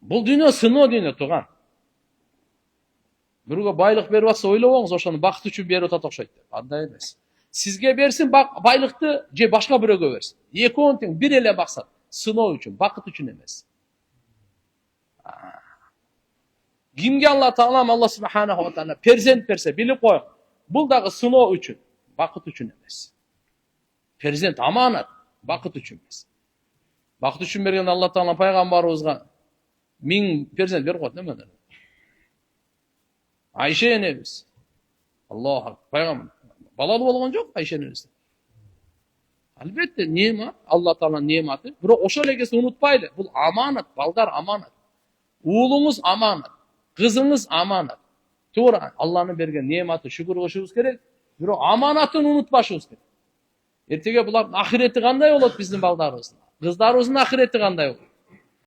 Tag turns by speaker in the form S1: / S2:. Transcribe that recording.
S1: Бул дүйнө сыноо дүйнө тууган. Бирөөгө байлык берип атса ойлобоңуз, ошону бакыт үчүн берип атат окшойт деп. Андай эмес. Сизге берсин байлыкты же башка бирөөгө берсин. Экөөнүн тең бир эле максат. Сыноо үчүн, бакыт үчүн эмес. Кимге Алла Таалам, Алла Субханаху ва Таала перзент берсе, билип коюң. Бул дагы сыноо үчүн, бакыт үчүн эмес. Перзент аманат, бакыт үчүн эмес. Бакыт үчүн берген Алла Таалам пайгамбарыбызга 1000 перзент берип коет эмне? Айша энебиз. Аллах, пайгамбар балалы болгон жок Айша энебиз. Албетте нема, Алла Тааланын нематы. Бирок ошол эле кезде унутпайлы, бул аманат, балдар аманат. Уулуңуз аманат, кызыңыз аманат. Туура, Алланын берген нематы шүгүр кылышыбыз керек, бирок аманатын унутпашыбыз керек. Эртеге булардын ахирети кандай болот биздин балдарыбыздын? Кыздарыбыздын ахирети кандай болот?